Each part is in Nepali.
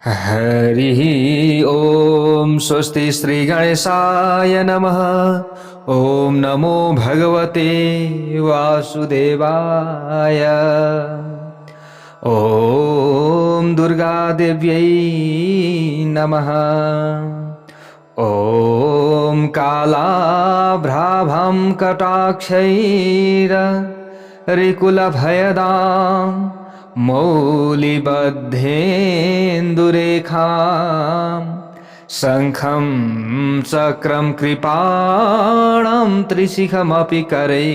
हरिः ॐ स्वस्ति श्रीगणेशाय नमः। ॐ नमो भगवते वासुदेवाय। ॐ दुर्गादेव्यै नमः। ॐ कालाभ्राभं कटाक्षैररिकुलभयदां मौलिबद्धेन्दुरेखां शङ्खं चक्रं कृपाणं त्रिशिखमपि करैरोद्वहन्तीं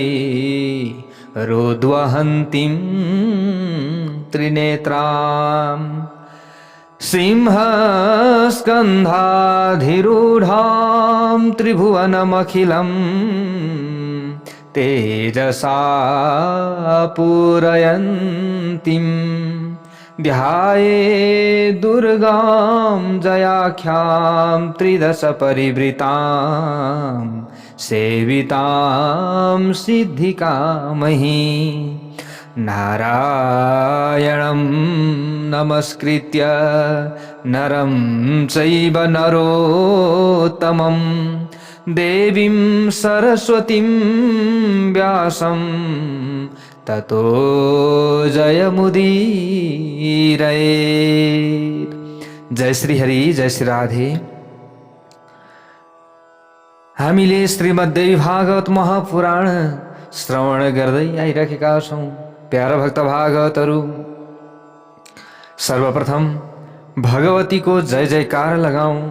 त्रिनेत्रां सिंहस्कन्धाधिरूढां त्रिभुवनमखिलं तेजसा पूरयन्तीं ध्यायेत् दुर्गां जयाख्यां त्रिदशपरिवृतां सेवितां सिद्धिकामहीं। नारायणं नमस्कृत्य नरं चैव नरोत्तमं देवीं सरस्वतीं व्यासं ततो जयमुदीरयेत्। जय श्री हरि, जय श्री राधे। हामीले श्रीमद्देवी भागवत महापुराण श्रवण गर्दै आइरहेका छौं। प्यारा भक्त भागवतहरू, सर्वप्रथम भगवतीको जय जयकार लगाऊं।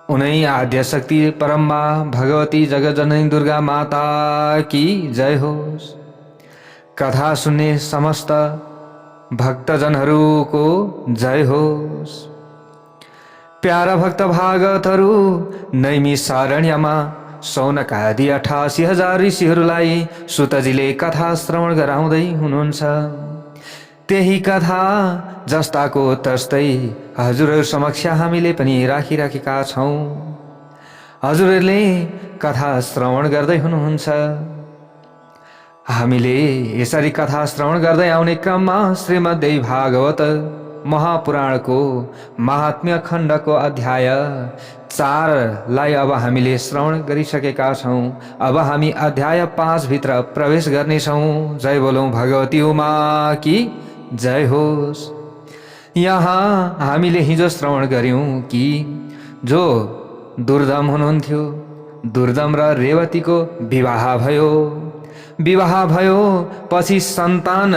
उनै आद्यशक्ति परम्बा भगवती जगज्जननी दुर्गा माता की जय होस्। कथा सुन्ने समस्त भक्तजनहरूको जय होस्। प्यारा भक्त भागवतहरू, नैमिषारण्यमा सौनकादि 88,000 ऋषिहरूलाई सुतजीले कथा श्रवण गराउँदै हुनुहुन्छ। त्यही कथा जस्ताको तस्तै हजुरहरू समक्ष हामीले पनि राखिराखेका छौं। हजुरहरूले कथा श्रवण गर्दै हुनुहुन्छ। हामीले यसरी कथा श्रवण गर्दै आउने क्रममा श्रीमद्देवी भागवत महापुराणको महात्म्य खण्डको अध्याय 4 लाई अब हामीले श्रवण गरिसकेका छौं। अब हामी अध्याय 5 भित्र प्रवेश गर्नेछौं। जय बोलौं भगवती उमा की जय होस्। यहाँ हामीले हिजो श्रवण गर्यौं कि जो दुर्दम हुनुहुन्थ्यो, दुर्दम र रेवतीको विवाह भयो। पछि सन्तान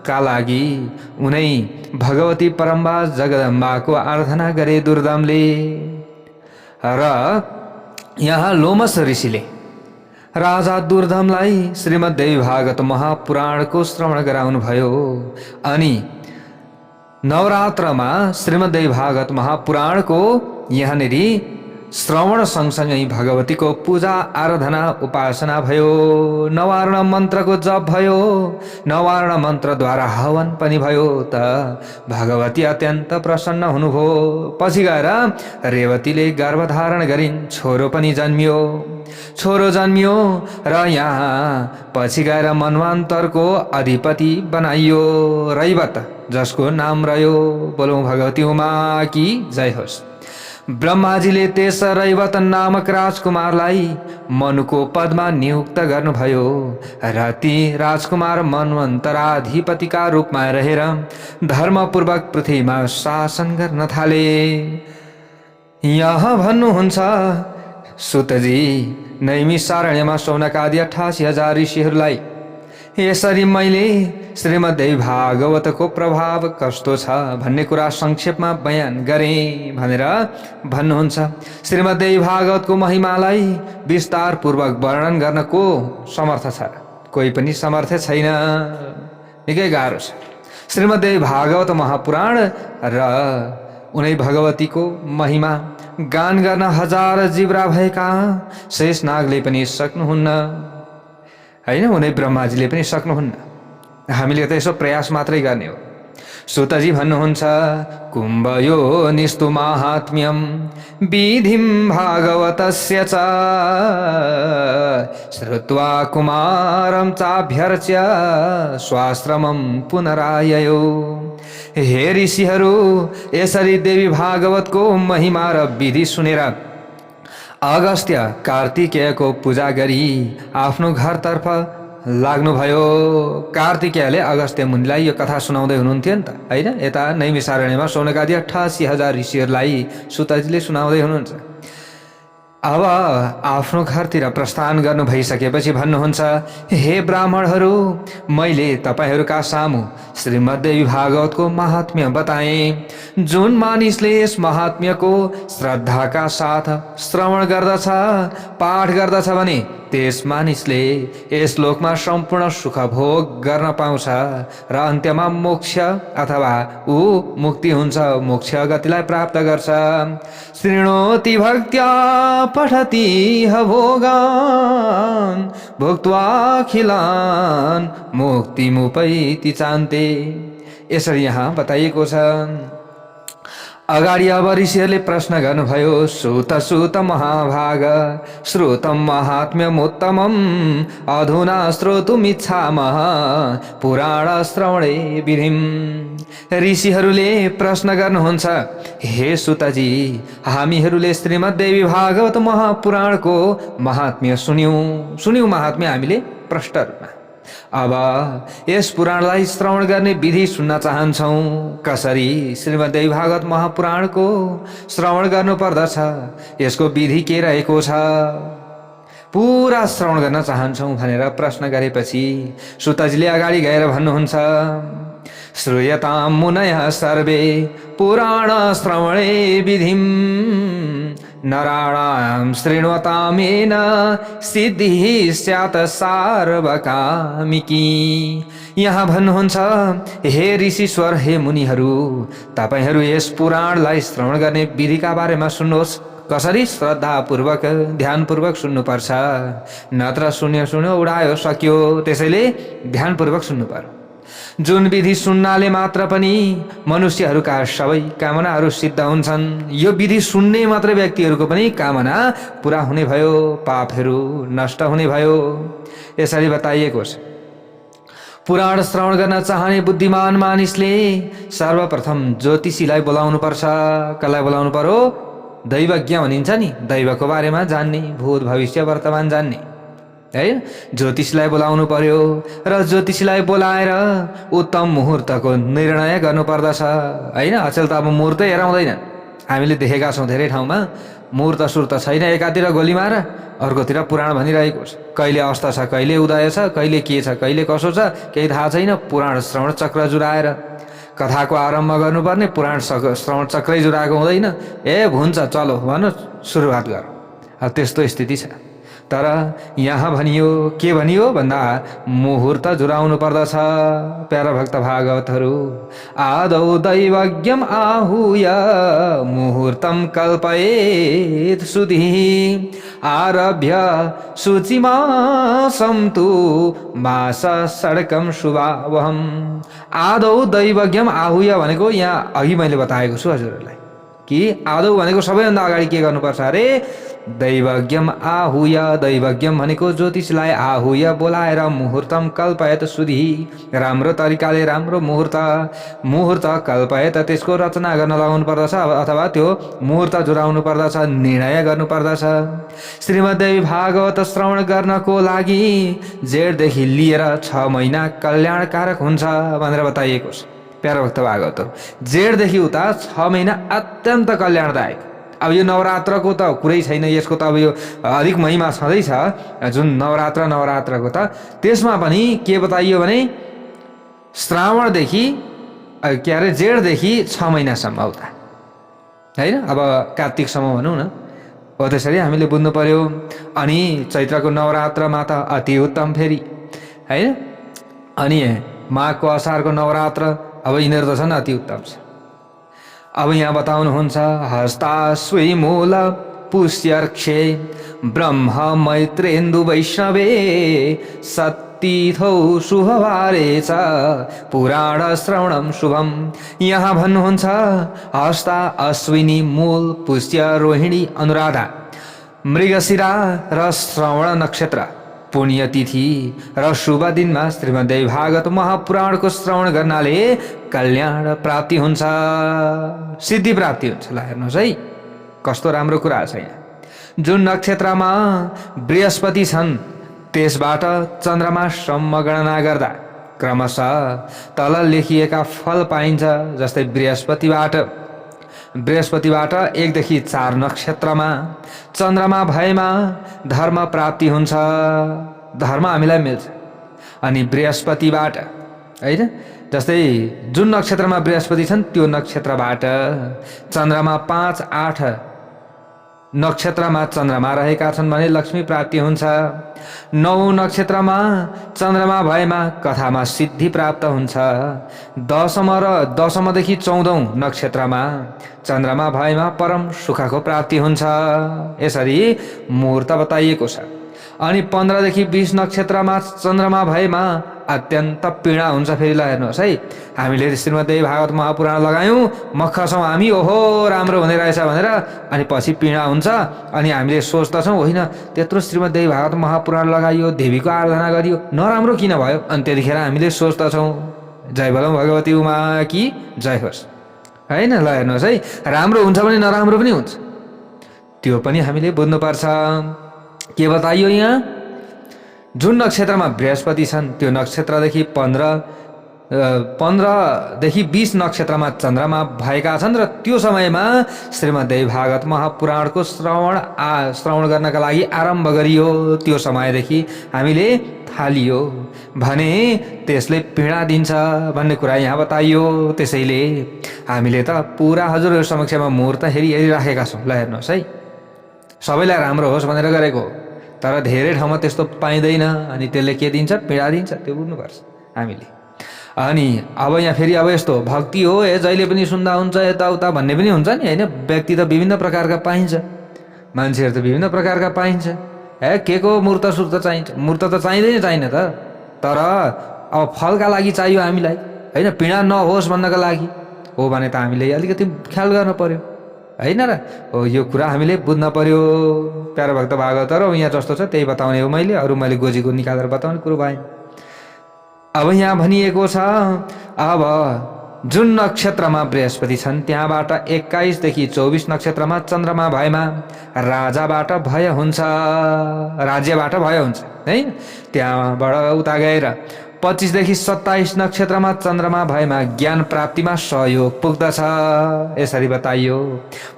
का लागि उनै भगवती परम्बा जगदम्बाको आराधना गरे दुर्दमले। र यहाँ लोमस ऋषिले राजा दुर्दमलाई श्रीमद्देवी भागवत महापुराणको श्रवण गराउनु भयो। अनि नवरात्रमा श्रीमद्देवी भागवत महापुराणको यहाँनेरि श्रवण सँगसँगै भगवतीको पूजा आराधना उपासना भयो। नवारण मन्त्रको जप भयो। नवारण मन्त्रद्वारा हवन पनि भयो। त भगवती अत्यन्त प्रसन्न हुनुभयो। पछि गएर रेवतीले गर्भधारण गरिन्, छोरो पनि जन्मियो। र यहाँ पछि गएर मन्वन्तरको अधिपति बनाइयो रैवत, जसको नाम रह्यो। बोलौं भगवती उमा की जय होस्। ब्रह्माजीले त्यस रैवत नामक राजकुमारलाई मनुको पदमा नियुक्त गर्नुभयो र ती राजकुमार मन्वन्तराधिपतिका रूपमा रहेर धर्मपूर्वक पृथ्वीमा शासन गर्न थाले। यहाँ भन्नुहुन्छ सुतजी, नैमिषारण्यमा सौनकादि 88,000 ऋषिहरूलाई यसरी मैले श्रीमद्देवी भागवतको प्रभाव कस्तो छ भन्ने कुरा संक्षेपमा बयान गरेँ भनेर भन्नुहुन्छ। श्रीमद्देवी भागवतको महिमालाई विस्तार पूर्वक वर्णन गर्न को समर्थ छ? कोही पनि समर्थ छैन। निकै गाह्रो छ। श्रीमद्देवी भागवत महापुराण र उनै भगवतीको महिमा गान गर्न हजार जिब्रा भएका शेषनागले पनि सक्नुहुन्न, हैन? उनै ब्रह्माजीले पनि सक्नुहुन्न। हामीले त यसो प्रयास मात्रै गर्ने हो। सुतजी भन्नुहुन्छ, कुम्भयो निस्तु माहात्म्यं विधिं भागवतस्य च श्रुत्वा कुमारं चाभ्यर्च्य स्वाश्रमं पुनराययो। हे ऋषिहरू, यसरी देवी भागवतको महिमा र विधि सुनेर अगस्त्य कार्तिकेयको पूजा गरी आफ्नो घरतर्फ लाग्नुभयो। कार्तिकेयले अगस्त्य मुनिलाई यो कथा सुनाउँदै हुनुहुन्थ्यो नि त, होइन? यता नैमिषारण्यमा शौनकादि 88,000 ऋषिहरूलाई सुतजीले सुनाउँदै हुनुहुन्छ। अब आफ्नो घरतिर प्रस्थान गर्नु भइसकेपछि भन्नुहुन्छ, हे ब्राह्मणहरू, मैले तपाईहरूका सामु श्रीमद्देवी भागवतको महात्म्य बताएँ। जुन मानिसले यस महात्म्यको श्रद्धाका साथ श्रवण गर्दछ, पाठ गर्दछ भने त्यस मानिसले यस लोकमा सम्पूर्ण सुख भोग गर्न पाउँछ र अन्त्यमा मोक्ष अथवा ऊ मुक्ति हुन्छ, मोक्ष गतिलाई प्राप्त गर्छ। शृणोति भक्त्या पठति ह भोगान् भुक्त्वाखिलान् मुक्तिमुपैति चान्ते। यसरी यहाँ बताइएको छ। अगाडि अब ऋषिहरूले प्रश्न गर्नुभयो, सुत सुत महाभाग श्रुतं महात्म्यमुत्तमम् अधुना श्रोतुमिच्छामः पुराण श्रवणे विधिम्। ऋषिहरूले प्रश्न गर्नुहुन्छ, हे सुतजी, हामीहरूले श्रीमद्देवी भागवत महापुराणको महात्म्य सुन्यौं महात्म्य हामीले प्रष्ट रूपमा। अब यस पुराणलाई श्रवण गर्ने विधि सुन्न चाहन्छौँ। कसरी श्रीमद्देवी भागवत महापुराणको श्रवण गर्नुपर्दछ, यसको विधि के रहेको छ, पुरा श्रवण गर्न चाहन्छौँ भनेर प्रश्न गरेपछि सुतजीले अगाडि गएर भन्नुहुन्छ, श्रूयतां मुनयः सर्वे पुराण श्रवणे विधिम् नराणां शृण्वतामेन सिद्धिः स्यात् सार्वकामिकी। यहाँ भन्नुहुन्छ, हे ऋषिश्वर, हे मुनिहरू, तपाईहरू यस पुराणलाई श्रवण गर्ने विधिका बारेमा सुन्नुहोस्। कसरी? श्रद्धापूर्वक ध्यानपूर्वक सुन्नुपर्छ, नत्र सुन्यो उडायो सक्यो। त्यसैले ध्यानपूर्वक सुन्नु पर्यो। जुन विधि सुन्नाले मात्र पनि मनुष्यहरूका सबै कामनाहरू सिद्ध हुन्छन्। यो विधि सुन्ने मात्र व्यक्तिहरूको पनि कामना पुरा हुने भयो, पापहरू नष्ट हुने भयो। यसरी बताइएको छ। पुराण श्रवण गर्न चाहने बुद्धिमान मानिसले सर्वप्रथम ज्योतिषीलाई बोलाउनु पर्छ। कसलाई बोलाउनु पर्यो? दैवज्ञ भनिन्छ नि, दैवको बारेमा जान्ने, भूत भविष्य वर्तमान जान्ने, है? ज्योतिषीलाई बोलाउनु पर्यो र ज्योतिषीलाई बोलाएर उत्तम मुहुर्तको निर्णय गर्नुपर्दछ, होइन? अचेल त अब मुहुर्त हेराउँदैन। हामीले देखेका छौँ धेरै ठाउँमा मुहुर्त सुर्त छैन, एकातिर गोली मार, अर्कोतिर पुराण भनिरहेको छ। कहिले अस्त छ, कहिले उदय छ, कहिले के छ, कहिले कसो छ, केही थाहा छैन। पुराण श्रवण चक्र जुराएर कथाको आरम्भ गर्नुपर्ने, पुराण श्रवण चक्रै जुराएको हुँदैन। ए हुन्छ, चलो भन, सुरुवात गर। त्यस्तो स्थिति छ। तर यहाँ भनियो, के भनियो भन्दा मुहुर्त जुराउनु पर्दछ। प्यारा भक्त भागवतहरू, आदौ दैवज्ञम आहूय मुहुर्तम कल्पयेत् सुधिः आरभ्य शुचिमासं तु मास षड्कं शुभावहम्। आदौ दैवज्ञम आहूय भनेको यहाँ अघि मैले बताएको छु हजुरहरूलाई कि आदौ भनेको सबैभन्दा अगाडि के गर्नुपर्छ अरे? दैवज्ञम आहूय। दैवज्ञम भनेको ज्योतिषलाई आहूय बोलाएर मुहुर्तम कल्पयत सुधि, राम्रो तरिकाले राम्रो मुहुर्त कल्पयत, त्यसको रचना गर्न लगाउनु पर्दछ अथवा त्यो मुहुर्त जुराउनु पर्दछ, निर्णय गर्नु पर्दछ। श्रीमद्देवी भागवत श्रवण गर्नको लागि जेठदेखि लिएर 6 महिना कल्याणकारक हुन्छ भनेर बताइएको छ। प्यारो भक्त भागवत, जेठदेखि उता 6 महिना अत्यन्त कल्याणदायक। अब यो नवरात्रको त कुरै छैन, यसको त अब यो अधिक महिमा छँदैछ। जुन नवरात्रको त त्यसमा पनि के बताइयो भने श्रावणदेखि के अरे जेठदेखि 6 महिनासम्म उता, होइन? अब कार्तिकसम्म भनौँ न, हो त्यसरी हामीले बुझ्नु पर्यो। अनि चैत्रको नवरात्रमा त अति उत्तम फेरि, होइन? अनि माघको असारको नवरात्र, अब यिनीहरू त छन् अति उत्तम छ। अब यहाँ बताउनुहुन्छ, हस्ताश्वी मूल पुष्यर्क्षे ब्रह्म मैत्रेन्दु वैष्णवे सत्तिथौ शुभवारे च पुराण श्रवणम शुभम। यहाँ भन्नुहुन्छ, हस्ता अश्विनी मूल पुष्य रोहिणी अनुराधा मृगशिरा र श्रवण नक्षत्र पुण्यतिथि र शुभ दिनमा श्रीमद्देवी भागवत महापुराणको श्रवण गर्नाले कल्याण प्राप्ति हुन्छ, सिद्धि प्राप्ति हुन्छ। ल हेर्नुहोस् है कस्तो राम्रो कुरा छ यहाँ। जुन नक्षत्रमा बृहस्पति छन् त्यसबाट चन्द्रमासम्म गणना गर्दा क्रमशः तल लेखिएका फल पाइन्छ। जस्तै बृहस्पतिबाट 1 देखि 4 नक्षत्रमा चन्द्रमा भएमा धर्म प्राप्ति हुन्छ, धर्म हामीलाई मिल्छ। अनि बृहस्पतिबाट हैन, जस्तै जुन नक्षत्रमा बृहस्पति छन् त्यो नक्षत्रबाट चन्द्रमा 5, 8 नक्षत्रमा चन्द्रमा रहेका छन् भने लक्ष्मी प्राप्ति हुन्छ। 9 नक्षत्रमा चन्द्रमा भएमा कथामा सिद्धि प्राप्त हुन्छ। 10देखि 14औं नक्षत्रमा चन्द्रमा भएमा परम सुखको प्राप्ति हुन्छ। यसरी मुहूर्त बताइएको छ। अनि 15 देखि 20 नक्षत्रमा चन्द्रमा भएमा अत्यन्त पीडा हुन्छ। फेरि ल हेर्नुहोस् है, हामीले श्रीमद्देवी भागवत महापुराण लगायौँ, मख छौँ हामी, ओहो राम्रो हुँदै रहेछ भनेर, अनि पछि पीडा हुन्छ। अनि हामीले सोच्दछौँ होइन त्यत्रो श्रीमद्देवी भागवत महापुराण लगाइयो, देवीको आराधना गरियो, नराम्रो किन भयो? अनि त्यतिखेर हामीले सोच्दछौँ जय बोलौँ भगवती उमा कि जय होस् होइन। ल हेर्नुहोस् है, राम्रो हुन्छ भने नराम्रो पनि हुन्छ, त्यो पनि हामीले बुझ्नुपर्छ। के बताइयो यहाँ? जुन नक्षत्रमा बृहस्पति छन् त्यो नक्षत्रदेखि 15 देखि 20 नक्षत्रमा चन्द्रमा भएका छन् र त्यो समयमा श्रीमद्देवी भागवत महापुराणको श्रवण गर्नका लागि आरम्भ गरियो। त्यो समयदेखि हामीले थालियो भने त्यसले पीडा दिन्छ भन्ने कुरा यहाँ बताइयो। त्यसैले हामीले त पुरा हजुरहरु समक्षमा मुहूर्त हेरिराखेका छौँ। ल हेर्नुहोस् है, सबैलाई राम्रो होस् भनेर गरेको, तर धेरै ठाउँमा त्यस्तो पाइँदैन। अनि त्यसले के दिन्छ? पीडा दिन्छ, त्यो बुझ्नुपर्छ हामीले। अनि अब यहाँ फेरि अब यस्तो भक्ति हो जहिले पनि सुन्दा हुन्छ यताउता भन्ने पनि हुन्छ नि होइन। व्यक्ति त विभिन्न प्रकारका पाइन्छ, मान्छेहरू त विभिन्न प्रकारका पाइन्छ। के को मूर्त सुर्त चाहिन्छ? मूर्त त चाहिँदैन त, तर अब फलका लागि चाहियो हामीलाई होइन, पीडा नहोस् भन्नका लागि हो भने त हामीले अलिकति ख्याल गर्न पर्यो होइन र। हो यो कुरा हामीले बुझ्न पर्यो। प्यारो भक्त भागवत र यहाँ जस्तो छ त्यही बताउने हो मैले, अरू मैले गोजीको निकालेर बताउने कुरो भएन। अब यहाँ भनिएको छ अब जुन नक्षत्रमा बृहस्पति छन् त्यहाँबाट 21 देखि 24 नक्षत्रमा चन्द्रमा भएमा राजाबाट भय हुन्छ, राज्यबाट भय हुन्छ है। त्यहाँबाट उता गएर 25 देखि 27 नक्षत्रमा चन्द्रमा भएमा ज्ञान प्राप्तिमा सहयोग पुग्दछ। यसरी बताइयो।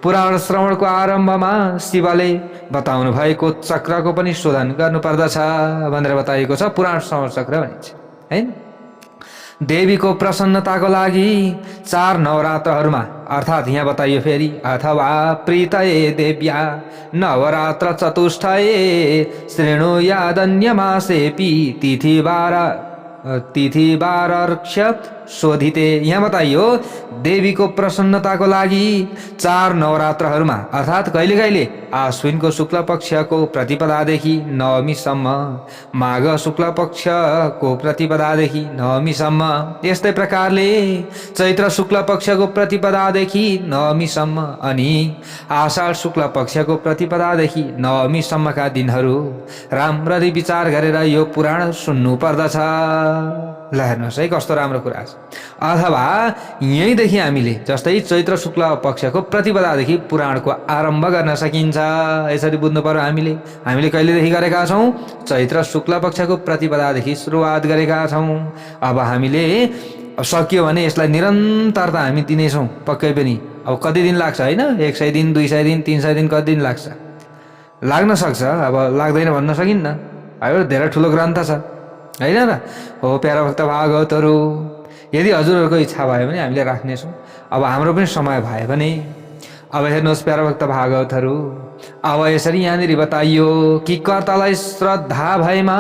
पुराण श्रवणको आरम्भमा शिवले बताउनु भएको चक्रको पनि शोधन गर्नुपर्दछ भनेर बताइएको छ। पुराण श्रवण चक्र भनिन्छ हैन। देवीको प्रसन्नताको लागि 4 नवरात्रहरूमा अर्थात् यहाँ बताइयो फेरि अथवा प्रीतये देव्या नवरात्र चतुष्टये श्रेणु यादन्यमासेपि तिथि बारर्क्ष शोधिते। यहाँ बताइयो देवीको प्रसन्नताको लागि 4 नवरात्रहरूमा अर्थात् कहिले कहिले आश्विनको शुक्ल पक्षको प्रतिपदादेखि नवमीसम्म, माघ शुक्ल पक्षको प्रतिपदादेखि नवमीसम्म, यस्तै प्रकारले चैत्र शुक्ल पक्षको प्रतिपदादेखि नवमीसम्म अनि आषाढ शुक्ल पक्षको प्रतिपदादेखि नवमीसम्मका दिनहरू राम्ररी विचार गरेर यो पुराण सुन्नु पर्दछ। ल हेर्नुहोस् है कस्तो राम्रो कुरा छ। अथवा यहीँदेखि हामीले जस्तै चैत्र शुक्ल पक्षको प्रतिपदादेखि पुराणको आरम्भ गर्न सकिन्छ। यसरी बुझ्नु पर्यो। हामीले कहिलेदेखि गरेका छौँ? चैत्र शुक्ल पक्षको प्रतिपदादेखि सुरुवात गरेका छौँ। अब हामीले सकियो भने यसलाई निरन्तरता हामी दिनेछौँ पक्कै पनि। अब कति दिन लाग्छ होइन, 100 दिन 200 दिन 300 दिन कति दिन लाग्छ? लाग्न सक्छ, अब लाग्दैन भन्न सकिन्न। अब धेरै ठुलो ग्रन्थ छ होइन र। हो प्यारा भक्त भागवतहरू, यदि हजुरहरूको इच्छा भयो भने हामीले राख्नेछौँ। अब हाम्रो पनि समय भयो भने अब हेर्नुहोस् प्यारा भक्त भागवतहरू, अब यसरी यहाँनिर बताइयो कि कर्तालाई श्रद्धा भएमा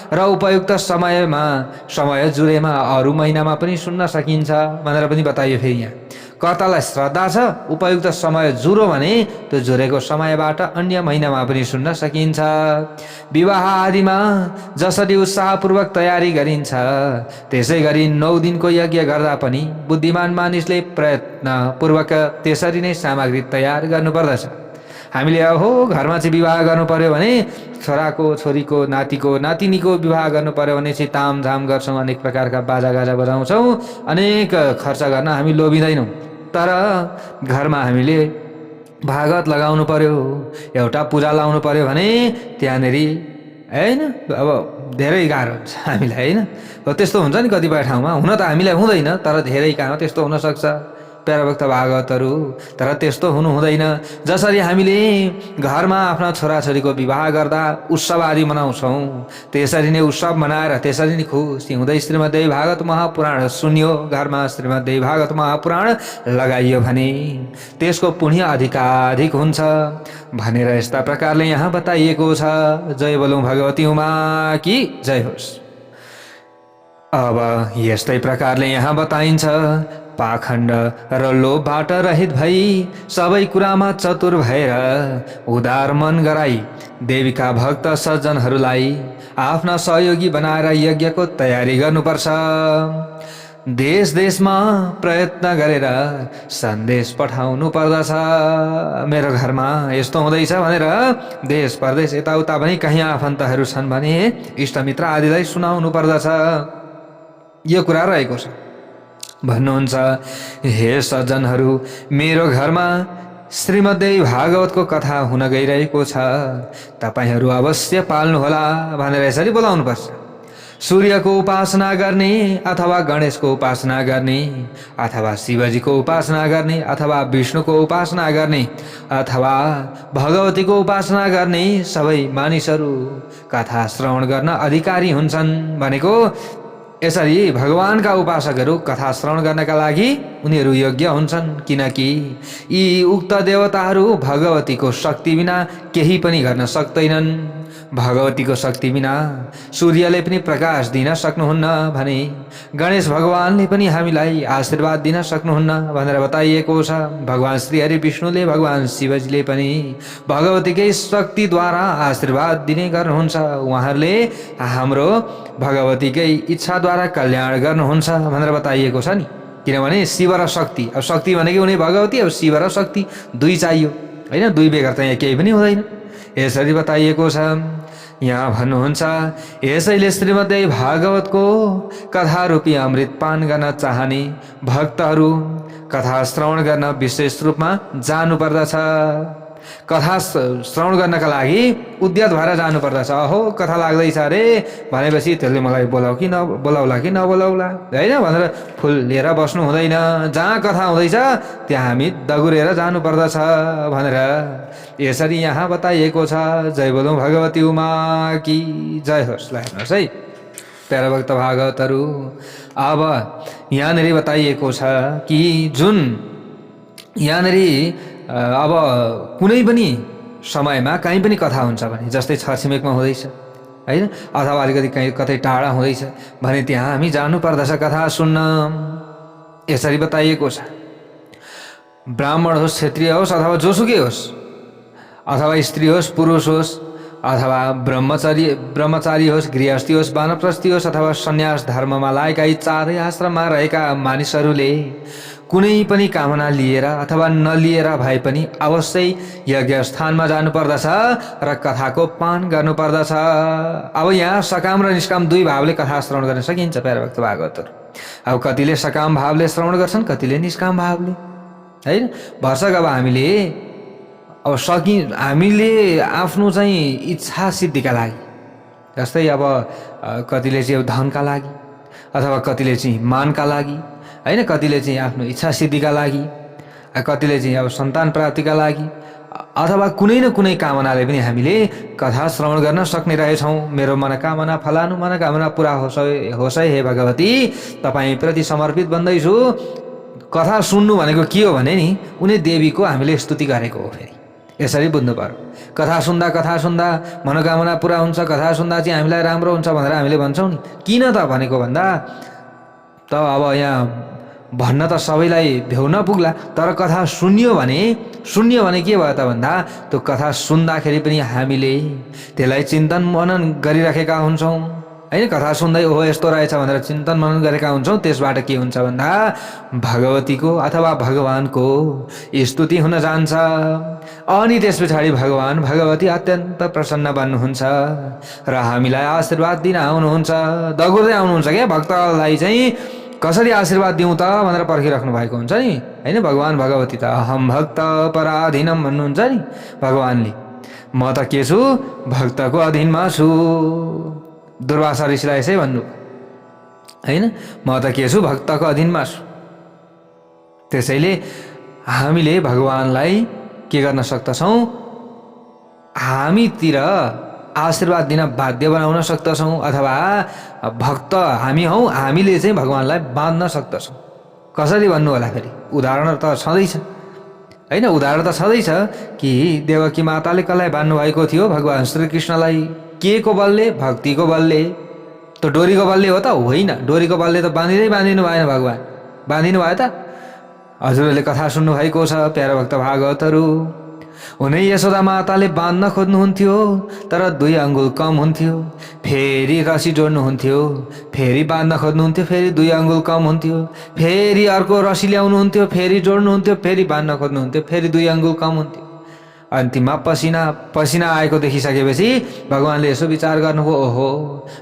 र उपयुक्त समय जुरेमा अरू महिनामा पनि सुन्न सकिन्छ भनेर पनि बताइयो। फेरि यहाँ कर्तालाई श्रद्धा छ, उपयुक्त समय जुरो भने त्यो जुरेको समयबाट अन्य महिनामा पनि सुन्न सकिन्छ। विवाह आदिमा जसरी उत्साहपूर्वक तयारी गरिन्छ त्यसै गरी 9 दिनको यज्ञ गर्दा पनि बुद्धिमान मानिसले प्रयत्नपूर्वक त्यसरी नै सामग्री तयार गर्नुपर्दछ। हामीले हो घरमा चाहिँ विवाह गर्नु पर्यो भने छोराको छोरीको नातिको नातिनीको विवाह गर्नु पर्यो भने चाहिँ तामझाम गर्छौँ, अनेक प्रकारका बाजागाजा बजाउँछौँ, अनेक खर्च गर्न हामी लोभिँदैनौँ। तर घरमा हामीले भागवत लगाउनु पर्यो, एउटा पूजा लाउनु पर्यो भने त्यहाँनिर हैन अब धेरै गाह्रो हुन्छ हामीलाई हैन। त्यस्तो हुन्छ नि कतिपय ठाउँमा, हुन त हामीलाई हुँदैन तर धेरै कहाँ त्यस्तो हुनसक्छ प्यारा भक्त भागवतहरू। तर त्यस्तो हुनु हुँदैन। जसरी हामीले घरमा आफ्ना छोराछोरीको विवाह गर्दा उत्सव आदि मनाउँछौँ, त्यसरी नै उत्सव मनाएर त्यसरी नै खुसी हुँदै श्रीमद्देवी भागवत महापुराण सुन्यो, घरमा श्रीमद्देवी भागवत महापुराण लगाइयो भने त्यसको पुण्य अधिकाधिक हुन्छ भनेर यस्ता प्रकारले यहाँ बताइएको छ। जय बोलौँ भगवती उमा की जय होस्। अब यस्तै प्रकारले यहाँ बताइन्छ, पाखण्ड र लोभबाट रहित भई सबै कुरामा चतुर भएर उदार मन गराई देवीका भक्त सज्जनहरूलाई आफ्ना सहयोगी बनाएर यज्ञको तयारी गर्नुपर्छ। देश देशमा प्रयत्न गरेर सन्देश पठाउनु पर्दछ। मेरो घरमा यस्तो हुँदैछ भनेर देश परदेश यताउता पनि कहीँ आफन्तहरू छन् भने इष्टमित्र आदिलाई सुनाउनु पर्दछ। यो कुरा रहेको छ। भन्नुहुन्छ, हे सज्जनहरू, मेरो घरमा श्रीमद्देवी भागवतको कथा हुन गइरहेको छ, तपाईहरू अवश्य पाल्नुहोला भनेर यसरी बोलाउनुपर्छ। सूर्यको उपासना गर्ने अथवा गणेशको उपासना गर्ने अथवा शिवजीको उपासना गर्ने अथवा विष्णुको उपासना गर्ने अथवा भगवतीको उपासना गर्ने सबै मानिसहरू कथा श्रवण गर्न अधिकारी हुन्छन् भनेको यसरी भगवानका उपासकहरू कथा श्रवण गर्नका लागि उनीहरू योग्य हुन्छन्, किनकि यी उक्त देवताहरू भगवतीको शक्ति बिना केही पनि गर्न सक्दैनन्। भगवतीको शक्ति बिना सूर्यले पनि प्रकाश दिन सक्नुहुन्न भने गणेश भगवानले पनि हामीलाई आशीर्वाद दिन सक्नुहुन्न भनेर बताइएको छ। भगवान श्री हरि विष्णुले भगवान शिवजीले पनि भगवतीकै शक्तिद्वारा आशीर्वाद दिने गर्नुहुन्छ। उहाँहरूले हाम्रो भगवतीकै इच्छाद्वारा कल्याण गर्नुहुन्छ भनेर बताइएको छ नि। किनभने शिव र शक्ति, अब शक्ति भनेको उनी भगवती, अब शिव र शक्ति दुई चाहियो हैन, दुई बेगर त यहाँ केही पनि हुँदैन। यसरी बताइएको छ। यहाँ भन्नुहुन्छ, यसैले श्रीमद्देवी भागवतको कथा रूपी अमृत पान गर्न चाहने भक्तहरू कथा श्रवण गर्न विशेष रूपमा जानुपर्दछ। कथा श्रवण गर्नका लागि उद्यत भएर जानुपर्दछ। अहो कथा लाग्दैछ अरे भनेपछि त्यसले मलाई बोलाउ कि बोलाउला कि नबोलाउला हैन भनेर फुल लिएर बस्नु हुँदैन। जहाँ कथा हुँदैछ त्यहाँ हामी दगुरेर जानुपर्दछ भनेर यसरी यहाँ बताइएको छ। जय बोलौँ भगवती उमा की जय होस्। ल हेर्नुहोस् है प्यारा भक्त भागवतहरू, अब यहाँनिर बताइएको छ कि जुन यहाँनिर अब कुनै पनि समयमा कहीँ पनि कथा हुन्छ भने, जस्तै छरछिमेकमा हुँदैछ हैन अथवा अलिकति कहीँ कतै टाढा हुँदैछ भने त्यहाँ हामी जानुपर्दछ कथा सुन्न। यसरी बताइएको छ। ब्राह्मण होस्, क्षत्रिय होस् अथवा जोसुकै होस्, अथवा स्त्री होस्, पुरुष होस्, अथवा ब्रह्मचारी होस्, गृहस्थी होस्, वानप्रस्थी होस् अथवा सन्यास धर्ममा लागेका यी चारै आश्रममा रहेका मानिसहरूले कुनै पनि कामना लिएर अथवा नलिएर भए पनि अवश्य यज्ञ स्थानमा जानुपर्दछ र कथाको पान गर्नुपर्दछ। अब यहाँ सकाम र निष्काम दुई भावले कथा श्रवण गर्न सकिन्छ प्यारा भक्त भागवतहरू। अब कतिले सकाम भावले श्रवण गर्छन्, कतिले निष्काम भावले हैन। भर्सक अब हामीले आफ्नो चाहिँ इच्छा सिद्धिका लागि, जस्तै अब कतिले चाहिँ धनका लागि अथवा कतिले चाहिँ मानका लागि हैन, कतिले चाहिँ आफ्नो इच्छा सिद्धिका लागि, कतिले चाहिँ अब सन्तान प्राप्तिका लागि अथवा कुनै न कुनै कामनाले पनि हामीले कथा श्रवण गर्न सक्ने रहेछौँ। मेरो मनोकामना फलानु मनोकामना पुरा होस् है हे भगवती, तपाईप्रति समर्पित बन्दैछु। कथा सुन्नु भनेको के हो भने नि उनी देवीको हामीले स्तुति गरेको हो। फेरि यसरी बुझ्नु पर्यो। कथा सुन्दा मनोकामना पुरा हुन्छ, कथा सुन्दा चाहिँ हामीलाई राम्रो हुन्छ भनेर हामीले भन्छौँ नि। किन त भनेको भन्दा त अब यहाँ भन्न त सबैलाई भ्याउ नपुग्ला, तर कथा सुन्यो भने के भयो त भन्दा त्यो कथा सुन्दाखेरि पनि हामीले त्यसलाई चिन्तन मनन गरिराखेका हुन्छौँ होइन। कथा सुन्दै ओहो यस्तो रहेछ भनेर चिन्तन मनन गरेका हुन्छौँ। त्यसबाट के हुन्छ भन्दा भगवतीको अथवा भगवानको स्तुति हुन जान्छ। अनि त्यस पछाडि भगवान भगवती अत्यन्त प्रसन्न बन्नुहुन्छ र हामीलाई आशीर्वाद दिन आउनुहुन्छ, दगुर्दै आउनुहुन्छ क्या। भक्तलाई चाहिँ कसरी आशीर्वाद दिउँ त भनेर पर्खिराख्नु भएको हुन्छ नि, होइन। भगवान भगवती त अहम भक्त पराधीनम भन्नुहुन्छ नि भगवानले। म त के छु, भक्तको अधीनमा छु। दुर्वासा ऋषिलाई यसै भन्नु, होइन। म त के छु, भक्तको अधीनमा छु। त्यसैले हामीले भगवानलाई के गर्न सक्दछौँ, हामीतिर आशीर्वाद दिन बाध्य बनाउन सक्दछौँ, अथवा भक्त हामी हौँ, हामीले चाहिँ भगवानलाई बाँध्न सक्दछौँ। कसरी भन्नु होला फेरि, उदाहरण त छँदैछ, होइन। उदाहरण त छँदैछ कि देवकी माताले कसलाई बाँध्नु भएको थियो, भगवान श्रीकृष्णलाई। के को बलले, भक्तिको बलले। त डोरीको बलले हो त होइन, डोरीको बलले त बाँधिनु भएन, भगवान बाँधिनु भयो त। हजुरहरूले कथा सुन्नु भएको छ प्यारा भक्त भागवतहरू। उनै यशोदा माताले बाँध्न खोज्नुहुन्थ्यो तर 2 अङ्गुल कम हुन्थ्यो, फेरि रसी जोड्नुहुन्थ्यो, फेरि बाँध्न खोज्नुहुन्थ्यो, फेरि 2 अङ्गुल कम हुन्थ्यो, फेरि अर्को रसी ल्याउनुहुन्थ्यो, फेरि जोड्नुहुन्थ्यो, फेरि बाँध्न खोज्नुहुन्थ्यो, फेरि 2 अङ्गुल कम हुन्थ्यो। अन्तिममा पसिना आएको देखिसकेपछि भगवानले यसो विचार गर्नुभयो, ओहो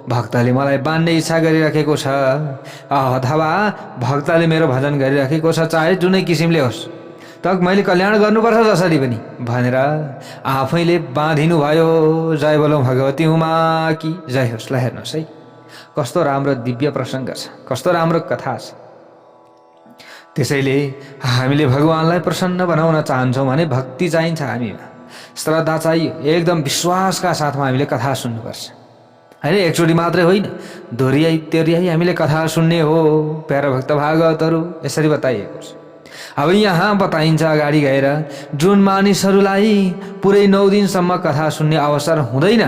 भक्तले मलाई बाँध्ने इच्छा गरिराखेको छ, अथवा भक्तले मेरो भजन गरिराखेको छ, चाहे जुनै किसिमले होस्, त मैले कल्याण गर्नुपर्छ जसरी पनि भनेर आफैले बाँधिनु भयो। जय बोलौँ भगवती उमा की जय होस्। ल हेर्नुहोस् है, कस्तो राम्रो दिव्य प्रसङ्ग छ, कस्तो राम्रो कथा छ। त्यसैले हामीले भगवानलाई प्रसन्न बनाउन चाहन्छौँ भने भक्ति चाहिन्छ, हामीमा श्रद्धा चाहियो। एकदम विश्वासका साथमा हामीले कथा सुन्नुपर्छ, होइन। एकचोटि मात्रै होइन, दोहोऱ्याइ हामीले कथा सुन्ने हो। प्यारा भक्त भागवतहरू यसरी बताइएको छ। अब यहाँ बताइन्छ अगाडि गएर, जुन मानिसहरूलाई पुरै 9 दिनसम्म कथा सुन्ने अवसर हुँदैन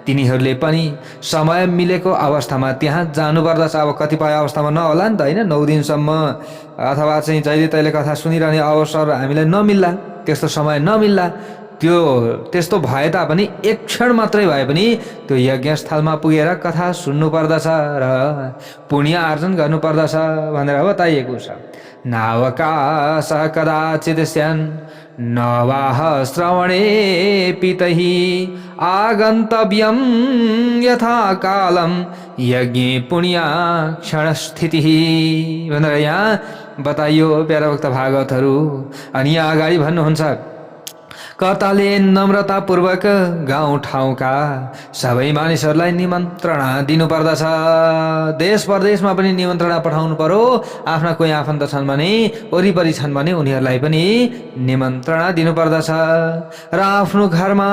तिनीहरूले पनि समय मिलेको अवस्थामा त्यहाँ जानुपर्दछ। अब कतिपय अवस्थामा नहोला नि त, होइन। 9 दिनसम्म अथवा चाहिँ जहिले तहिले कथा सुनिरहने अवसर हामीलाई नमिल्ला, त्यस्तो समय नमिल्ला, त्यस्तो भए तापनि एक क्षण मात्रै भए पनि त्यो यज्ञस्थलमा पुगेर कथा सुन्नुपर्दछ र पुण्य आर्जन गर्नुपर्दछ भनेर बताइएको छ। नावकाश कदाचित स्यान् नवाह श्रवणे पितहि आगन्तव्यं यथा कालम यज्ञ पुण्य क्षण स्थिति भनेर यहाँ बताइयो प्यारा भक्त भागवतहरू। अनि यहाँ अगाडि भन्नुहुन्छ, कर्ताले नम्रतापूर्वक गाउँ ठाउँका सबै मानिसहरूलाई निमन्त्रणा दिनुपर्दछ। देश परदेशमा पनि निमन्त्रणा पठाउनु पर्यो। आफ्ना कोही आफन्त छन् भने, वरिपरि छन् भने उनीहरूलाई पनि निमन्त्रणा दिनुपर्दछ। र आफ्नो घरमा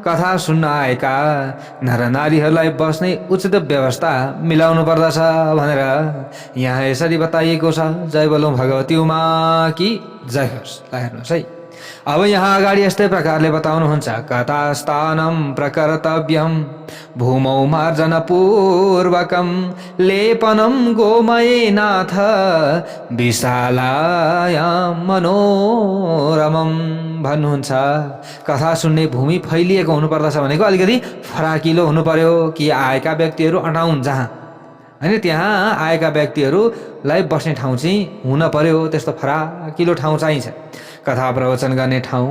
कथा सुन्न आएका नरनारीहरूलाई बस्ने उचित व्यवस्था मिलाउनु पर्दछ भनेर यहाँ यसरी बताइएको छ। जय बोलौँ भगवती उमा की जय होस्। हेर्नुहोस् है, अब यहाँ अगाडि यस्तै प्रकारले बताउनुहुन्छ, कथास्थानं प्रकर्तव्यं भूमौ मार्जनपूर्वकं लेपनं गोमयेनाथ विशालायां मनोरमं भन्नुहुन्छ। कथा सुन्ने भूमि फैलिएको हुनुपर्दछ भनेको अलिकति फराकिलो हुनु पर्यो कि आएका व्यक्तिहरू अटाउन् जहाँ, होइन। त्यहाँ आएका व्यक्तिहरूलाई बस्ने ठाउँ चाहिँ हुन पर्यो, त्यस्तो फराकिलो ठाउँ चाहिन्छ। कथा प्रवचन गर्ने ठाउँ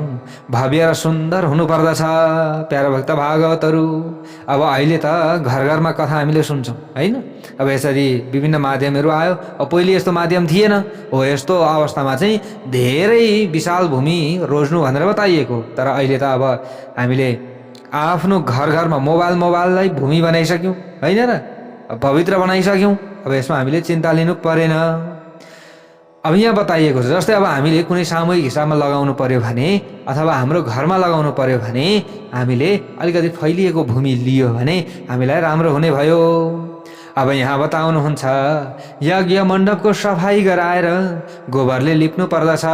भव्य र सुन्दर हुनुपर्दछ प्यारा भक्त भागवतहरू। अब अहिले त घर घरमा कथा हामीले सुन्छौँ, होइन। अब यसरी विभिन्न माध्यमहरू आयो। अब पहिले यस्तो माध्यम थिएन हो। यस्तो अवस्थामा चाहिँ धेरै विशाल भूमि रोज्नु भनेर बताइएको। तर अहिले त अब हामीले आफ्नो घर घरमा मोबाइललाई भूमि बनाइसक्यौँ, होइन र, पवित्र बनाइसक्यौँ। अब यसमा हामीले चिन्ता लिनु परेन। अब यहाँ बताइएको छ, जस्तै अब हामीले कुनै सामूहिक हिसाबमा लगाउनु पर्यो भने अथवा हाम्रो घरमा लगाउनु पर्यो भने हामीले अलिकति फैलिएको भूमि लियो भने हामीलाई राम्रो हुने भयो। अब यहाँ बताउनुहुन्छ, यज्ञ मण्डपको सफाई गराएर गोबरले लिप्नु पर्दछ।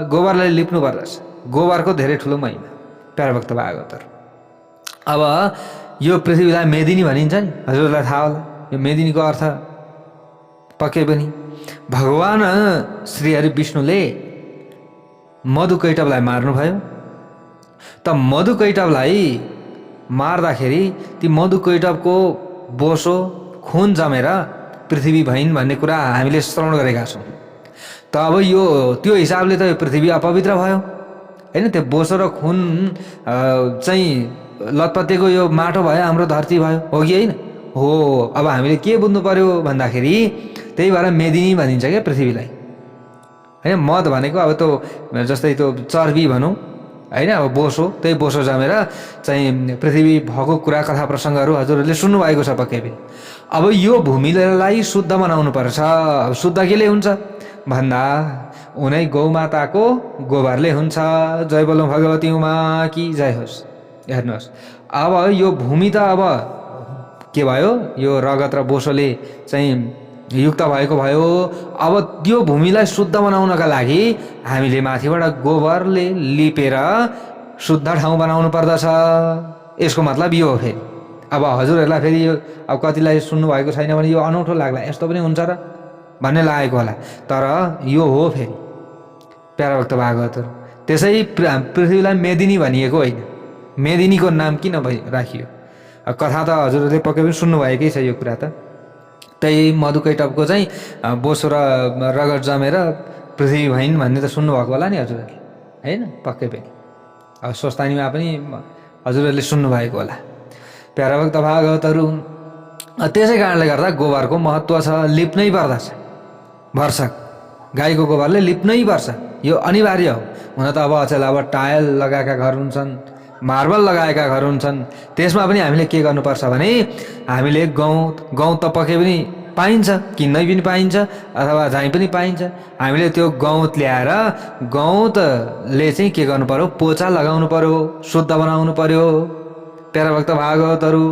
गोबरले लिप्नु पर्दछ, गोबरको धेरै ठुलो महिमा प्यारा भक्त भागवतहरू। अब यो पृथ्वीलाई मेदिनी भनिन्छ नि, हजुरलाई थाहा होला। यो मेदिनीको अर्थ पक्कै पनि भगवान श्री हरि विष्णुले मधुकैटभलाई मार्नुभयो। त मधुकैटभलाई मार्दाखेरि ती मधुकैटभको बोसो खुन जमेर पृथ्वी भइन् भन्ने कुरा हामीले श्रवण गरेका छौँ। त अब यो त्यो हिसाबले त पृथ्वी अपवित्र भयो हैन। त्यो बोसो र खुन चाहिँ लतपतेको यो माटो भयो, हाम्रो धरती भयो, हो कि होइन? हो। अब हामीले के बुझ्नु पर्यो भन्दाखेरि त्यही भएर मेदिनी भनिन्छ क्या पृथ्वीलाई हैन। मद भनेको अब त्यो जस्तै त्यो चर्बी भनौँ हैन, अब बोसो, त्यही बोसो जमेर चाहिँ पृथ्वी भएको कुरा कथा प्रसङ्गहरू हजुरहरूले सुन्नुभएको छ पक्कै पनि। अब यो भूमिलाई शुद्ध बनाउनु पर्छ। अब शुद्ध केले हुन्छ भन्दा उनै गौमाताको गोबरले हुन्छ। जय बोलो भगवती उमा कि जय होस्। हेर्नुहोस् अब यो भूमि त अब के भयो, यो रगत र बोसोले चाहिँ युक्त भएको भयो। अब त्यो भूमिलाई शुद्ध बनाउनका लागि हामीले माथिबाट गोबरले लिपेर शुद्ध ठाउँ बनाउनु पर्दछ। यसको मतलब यो हो। फेरि अब हजुरहरूलाई फेरि यो अब कतिलाई सुन्नुभएको छैन भने यो अनौठो लाग्ला, यस्तो पनि हुन्छ र भन्ने लागेको होला, तर यो हो फेरि प्यारा भक्त भागवतहरू। त्यसै पृथ्वीलाई मेदिनी भनिएको होइन। मेदिनीको नाम किन राखियो? कथा त हजुरहरूले पक्कै पनि सुन्नुभएकै छ यो कुरा त। त्यही मधुकैटबको चाहिँ बोसो र रगत जमेर पृथ्वी भइन् भन्ने त सुन्नुभएको होला नि हजुरहरूले हैन? पक्कै पनि अब स्वस्थानीमा पनि हजुरहरूले सुन्नुभएको होला प्यारा भक्त भागवतहरू। त्यसै कारणले गर्दा गोबरको महत्त्व छ, लिप्नै पर्दछ। भर्सक गाईको गोबरले लिप्नै पर्छ, यो अनिवार्य हो। हुन त अब अचेल अब टायल लगाएका घर हुन्छन्, मार्बल लगाएका घर हुन्छन्, त्यसमा पनि हामीले के गर्नुपर्छ भने हामीले गहुँत त पक्कै पनि पाइन्छ, किन्नै पनि पाइन्छ अथवा जहीँ पनि पाइन्छ। हामीले त्यो गहुँत ल्याएर गहुँतले चाहिँ के गर्नु पर्यो, पोचा लगाउनु पर्यो, शुद्ध बनाउनु पर्यो प्यारा भक्त भागवतहरू।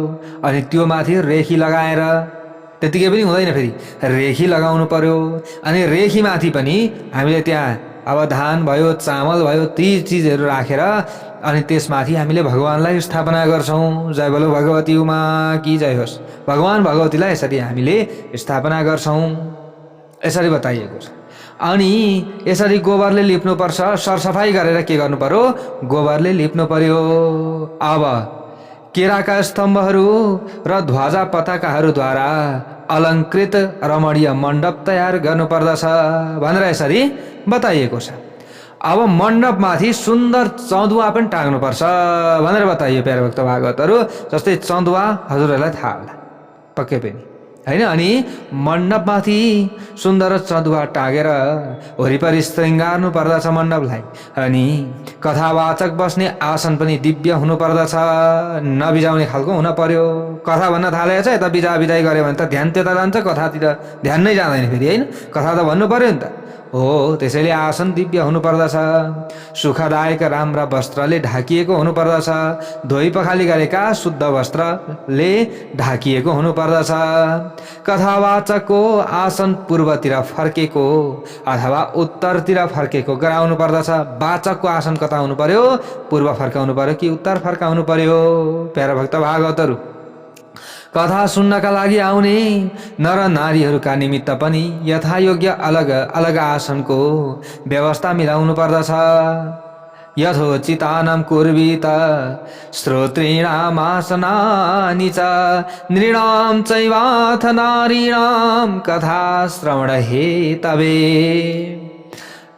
अनि त्यो माथि रेखी लगाएर, त्यतिकै पनि हुँदैन, फेरि रेखी लगाउनु पर्यो। अनि रेखी माथि पनि हामीले त्यहाँ अब धान भयो, चामल भयो, ती चिजहरू राखेर अनि त्यसमाथि हामीले भगवानलाई स्थापना गर्छौँ। जय बोलो भगवती उमा कि जय होस्। भगवान भगवतीलाई यसरी हामीले स्थापना गर्छौँ, यसरी बताइएको छ। अनि यसरी गोबरले लिप्नुपर्छ, सरसफाइ गरेर के गर्नु पर्यो, गोबरले लिप्नु पर्यो। अब केराका स्तम्भहरू र ध्वजा पताकाहरूद्वारा अलङ्कृत रमणीय मण्डप तयार गर्नुपर्दछ भनेर यसरी बताइएको छ। अब मण्डपमाथि सुन्दर चन्दुवा पनि टाङ्नुपर्छ भनेर बताइयो प्यारा भक्त भागवतहरू। जस्तै चन्दुवा हजुरहरूलाई थाहा होला पक्कै पनि हैन। अनि मण्डपमाथि सुन्दर चन्दुवा टाँगेर वरिपरि श्रृङ्गार्नु पर्दछ मण्डपलाई। अनि कथावाचक बस्ने आसन पनि दिव्य हुनु पर्दछ, नबिजाउने खालको हुन पर्यो। कथा भन्न थालेको छ, यता बिजा बिजाइ गऱ्यो भने त ध्यान त्यता जान्छ, कथातिर ध्यान नै जाँदैन फेरि हैन। कथा त भन्नु पर्यो नि त हो। त्यसैले आसन दिव्य हुनु पर्दछ, सुखदायक राम्रा वस्त्रले ढाकिएको हुनु पर्दछ, धोइ पखाली गरेका शुद्ध वस्त्रले ढाकिएको हुनु पर्दछ। कथावाचकको आसन पूर्वतिर फर्केको अथवा उत्तरतिर फर्केको गराउनु पर्दछ। वाचकको आसन कता हुनु पर्यो, पूर्व फर्काउनु पर्यो कि उत्तर फर्काउनु पर्यो प्यारा भक्त भागवतहरू। कथा सुन्नका लागि आउने नर नारीहरूका निमित्त पनि यथायोग्य अलग अलग आसनको व्यवस्था मिलाउनु पर्दछ। यथोचितानां कुर्वीत श्रोतॄणामासनानि च नृणां चैवाथ नारीणां कथा श्रवण हेतवे।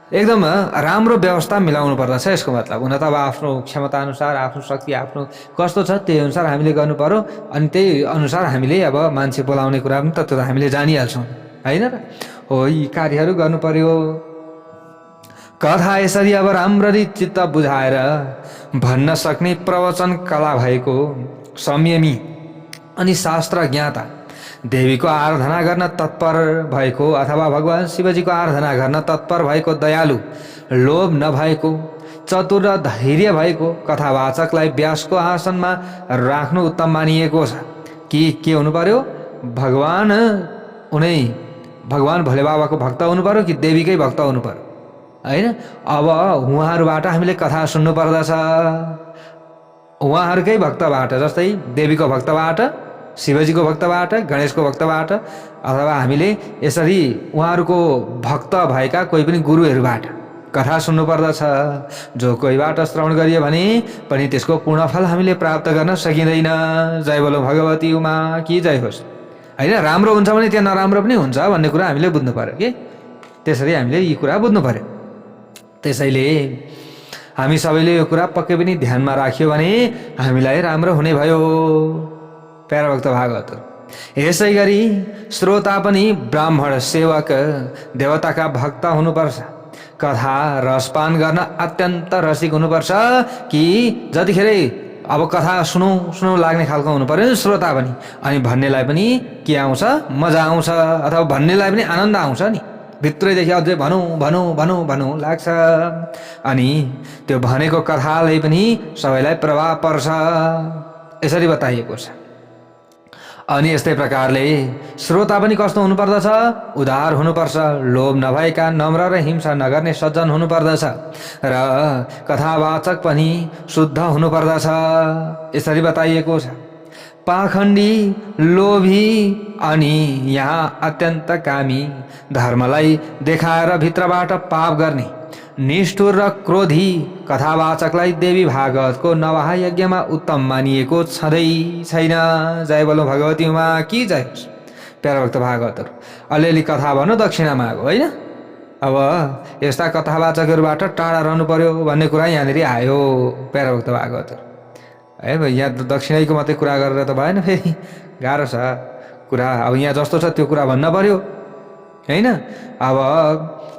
एकदम राम्रो व्यवस्था मिलाउनु पर्दछ यसको मतलब। हुन त अब आफ्नो क्षमता अनुसार, आफ्नो शक्ति आफ्नो कस्तो छ त्यही अनुसार हामीले गर्नु पर्यो। अनि त्यही अनुसार हामीले अब मान्छे बोलाउने कुरा पनि त हामीले जानिहाल्छौँ होइन र? हो, यी कार्यहरू गर्नु पर्यो। कथा यसरी अब राम्ररी चित्त बुझाएर भन्न सक्ने प्रवचन कला भएको संयमी अनि शास्त्र ज्ञाता, देवीको आराधना गर्न तत्पर भएको अथवा भगवान शिवजीको आराधना गर्न तत्पर भएको, दयालु, लोभ नभएको, चतुर र धैर्य भएको कथावाचकलाई व्यासको आसनमा राख्नु उत्तम मानिएको छ। कि के हुनु पर्यो, भगवान भोले बाबाको भक्त हुनु पर्यो कि देवीकै भक्त हुनु पर्यो हैन? अब उहाँहरूबाट हामीले कथा सुन्नु पर्दछ, उहाँहरूकै भक्तबाट, जस्तै देवीको भक्तबाट, शिवजीको भक्तबाट, गणेशको भक्तबाट, अथवा हामीले यसरी उहाँहरूको भक्त भएका कोही पनि गुरुहरूबाट कथा सुन्नुपर्दछ। जो कोहीबाट श्रवण गरियो भने पनि त्यसको पूर्णफल हामीले प्राप्त गर्न सकिँदैन। जय बोलो भगवती उमा कि जय होस्। होइन, राम्रो हुन्छ भने त्यहाँ नराम्रो पनि हुन्छ भन्ने कुरा हामीले बुझ्नु पर्यो कि। त्यसरी हामीले यी कुरा बुझ्नु पर्यो। त्यसैले हामी सबैले यो कुरा पक्कै पनि ध्यानमा राख्यो भने हामीलाई राम्रो हुने भयो। प्यारा भक्त भागवतहरू, यसै गरी श्रोता पनि ब्राह्मण सेवक देवताका भक्त हुनुपर्छ। कथा रसपान गर्न अत्यन्त रसिक हुनुपर्छ कि जतिखेर अब कथा सुनौ सुनौ लाग्ने खालको हुनु पर्यो श्रोता पनि। अनि भन्नेलाई पनि के आउँछ, मजा आउँछ, अथवा भन्नेलाई पनि आनन्द आउँछ नि, भित्रैदेखि अझै भनौँ भनौँ भनौँ भनौँ लाग्छ। अनि त्यो भनेको कथाले पनि सबैलाई प्रभाव पर्छ, यसरी बताइएको छ। अनि यस्तै प्रकारले श्रोता पनि कस्तो हुनुपर्दछ, उदार हुनुपर्छ, लोभ नभएका, नम्र र हिंसा नगर्ने सज्जन हुनुपर्दछ। र कथावाचक पनि शुद्ध हुनुपर्दछ, यसरी बताइएको छ। पाखण्डी, लोभी अनि यहाँ अत्यन्त कामी, धर्मलाई देखाएर भित्रबाट पाप गर्ने, निष्ठुर र क्रोधी कथावाचकलाई देवी भागवतको नवाह यज्ञमा उत्तम मानिएको छँदै छैन। जय बोलो भगवती उमा कि जय होस्। प्यारा भक्त भागवतहरू, अलिअलि कथा भन्नु दक्षिणा मागो, होइन? अब यस्ता कथावाचकहरूबाट टाढा रहनु पर्यो भन्ने कुरा यहाँनिर आयो। प्यारा भक्त भागवतहरू, है यहाँ दक्षिणैको मात्रै कुरा गरेर त भएन, फेरि गाह्रो छ कुरा। अब यहाँ जस्तो छ त्यो कुरा भन्न पर्यो, होइन? अब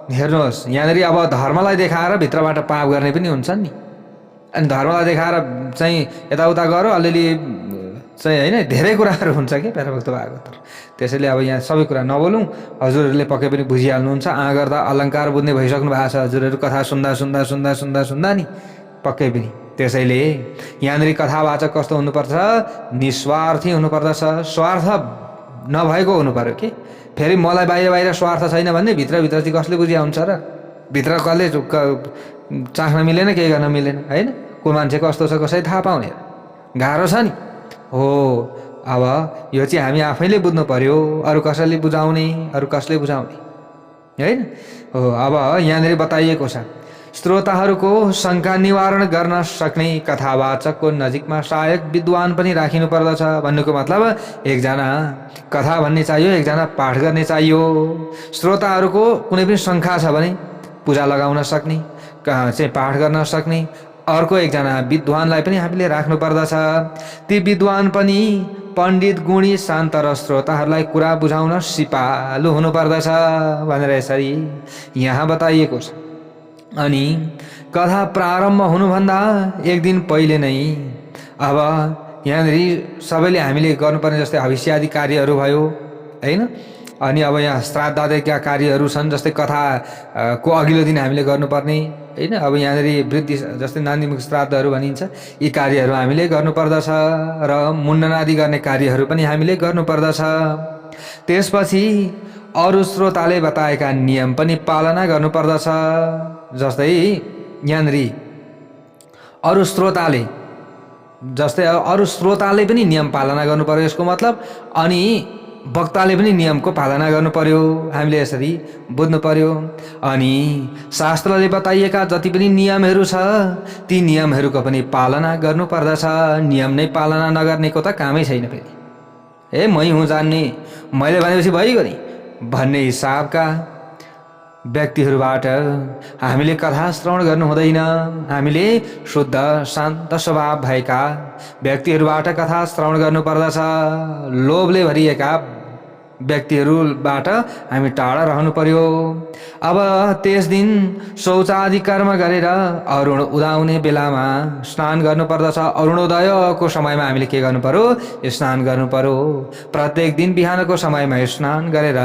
हेर्नुहोस्, यहाँनिर अब धर्मलाई देखाएर भित्रबाट पाप गर्ने पनि हुन्छन् नि। अनि धर्मलाई देखाएर चाहिँ यताउता गरो अलिअलि चाहिँ, होइन, धेरै कुराहरू हुन्छ कि प्यारा भक्त भागवतहरू। त्यसैले अब यहाँ सबै कुरा नबोलौँ, हजुरहरूले पक्कै पनि बुझिहाल्नुहुन्छ। गर्दा अलङ्कार बुझ्ने भइसक्नु भएको छ हजुरहरू, कथा सुन्दा सुन्दा सुन्दा सुन्दा सुन्दा नि पक्कै पनि। त्यसैले यहाँनिर कथावाचक कस्तो हुनुपर्छ, निस्वार्थी हुनुपर्दछ, स्वार्थ नभएको हुनु पर्यो कि। फेरि मलाई बाहिर बाहिर स्वार्थ छैन भन्ने भित्रभित्र चाहिँ कसले बुझिया हुन्छ र? भित्र कसले चाख्न मिलेन, केही गर्न मिलेन, होइन? को मान्छे कस्तो छ कसै थाहा पाउने, गाह्रो छ नि। हो, अब यो चाहिँ हामी आफैले बुझ्नु पर्यो, अरू कसैले बुझाउने, अरू कसले बुझाउने, होइन? हो, अब यहाँनिर बताइएको छ, श्रोताहरूको शङ्का निवारण गर्न सक्ने कथावाचकको नजिकमा सहायक विद्वान पनि राखिनु पर्दछ। भन्नुको मतलब एकजना कथा भन्ने चाहियो, एकजना पाठ गर्ने चाहियो। श्रोताहरूको कुनै पनि शङ्का छ भने पूजा लगाउन सक्ने, चाहिँ पाठ गर्न सक्ने अर्को एकजना विद्वानलाई पनि हामीले राख्नु पर्दछ। ती विद्वान पनि पण्डित, गुणी, शान्त र श्रोताहरूलाई कुरा बुझाउन सिपालु हुनुपर्दछ भनेर यसरी यहाँ बताइएको छ। अनि कथा प्रारम्भ हुनुभन्दा एक दिन पहिले नै अब यहाँनिर सबैले हामीले गर्नुपर्ने जस्तै हविष्यादि कार्यहरू भयो, होइन? अनि अब यहाँ श्राद्धादिका कार्यहरू छन्, जस्तै कथाको अघिल्लो दिन हामीले गर्नुपर्ने, होइन? अब यहाँनिर वृद्धि जस्तै नान्दीमुख श्राद्धहरू भनिन्छ, यी कार्यहरू हामीले गर्नुपर्दछ। र मुण्डनादि गर्ने कार्यहरू पनि हामीले गर्नुपर्दछ। त्यसपछि अरू श्रोताले बताएका नियम पनि पालना गर्नुपर्दछ। जस्तै यहाँनिर अरू श्रोताले पनि नियम पालना गर्नु पर्यो, यसको मतलब। अनि वक्ताले पनि नियमको पालना गर्नु पर्यो, हामीले यसरी बुझ्नु पर्यो। अनि शास्त्रले बताइएका जति पनि नियमहरू छ ती नियमहरूको पनि पालना गर्नुपर्दछ। नियम नै पालना नगर्नेको त कामै छैन। फेरि मै हुँ जान्ने, मैले भनेपछि भइगयो नि भन्ने हिसाबका व्यक्तिहरूबाट हामीले कथा श्रवण गर्नु हुँदैन। हामीले शुद्ध शान्त स्वभाव भएका व्यक्तिहरूबाट कथा श्रवण गर्नुपर्दछ। लोभले भरिएका व्यक्तिहरूबाट हामी टाढा रहनु पर्यो। अब त्यस दिन शौचादि कर्म गरेर अरुण उदाउने बेलामा स्नान गर्नुपर्दछ। अरुणोदयको समयमा हामीले के गर्नु पर्यो? स्नान गर्नु पर्यो। प्रत्येक दिन बिहानको समयमा स्नान गरेर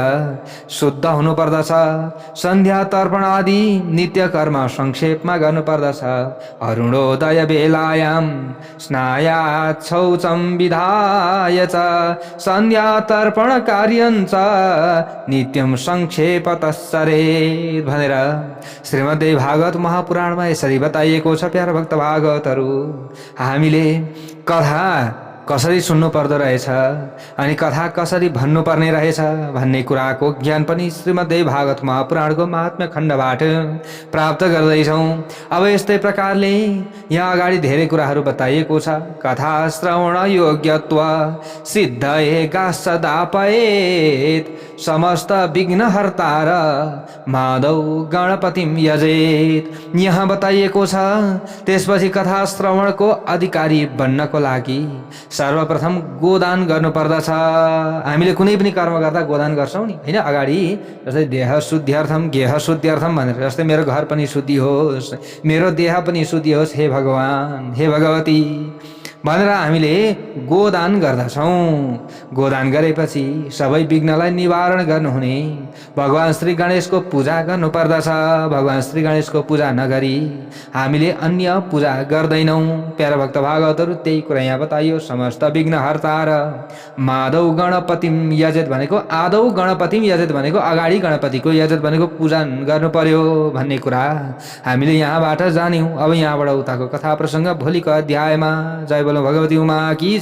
शुद्ध हुनुपर्दछ। सन्ध्या तर्पण आदि नित्य कर्म संक्षेपमा गर्नुपर्दछ। अरुणोदय बेलायाम स्नायात् शौचं विधाय च सन्ध्या तर्पण कार्य नित्यम संक्षेप तस्सरेत् भनेर श्रीमद्देवी भागवत महापुराणमा यसरी बताइएको छ। प्यारा भक्त भागवतहरू, हामीले कथा कसरी सुन्नु पर्दो रहेछ अनि कथा कसरी भन्नुपर्ने रहेछ भन्ने कुराको ज्ञान पनि श्रीमद्देवी भागवत महापुराणको महात्म्य खण्डबाट प्राप्त गर्दैछौँ। अब यस्तै प्रकारले यहाँ अगाडि धेरै कुराहरू बताइएको छ। कथा श्रवण योग्यत्व सिद्धये गास्सदापयेत् समस्त विघ्नहर्ता र माधव गणपतिम यजेत। यहाँ बताइएको छ त्यसपछि कथा श्रवणको अधिकारी बन्नको लागि सर्वप्रथम गोदान गर्नुपर्दछ। हामीले कुनै पनि कर्म गर्दा गोदान गर्छौँ नि होइन, अगाडि जस्तै देह शुद्ध्यर्थम गेह शुद्ध्यर्थम भनेर, जस्तै मेरो घर पनि शुद्धि होस्, मेरो देह पनि शुद्धि होस् हे भगवान हे भगवती भनेर हामीले गोदान गर्दछौँ। गोदान गरेपछि सबै विघ्नलाई निवारण गर्नुहुने भगवान श्री गणेशको पूजा गर्नुपर्दछ। भगवान श्री गणेशको पूजा नगरी हामीले अन्य पूजा गर्दैनौँ। प्यारा भक्त भागवतहरू त्यही कुरा यहाँ बताइयो। समस्त विघ्नहर्ता र माधव गणपतिम यजेत भनेको आदौ गणपतिम यजेत भनेको अगाडि गणपतिको, यजेत भनेको पूजा गर्नु पर्यो भन्ने कुरा हामीले यहाँबाट जान्यौँ। अब यहाँबाट उताको कथा प्रसङ्ग भोलिको अध्यायमा। जय बोलो भगवती उमा की जय।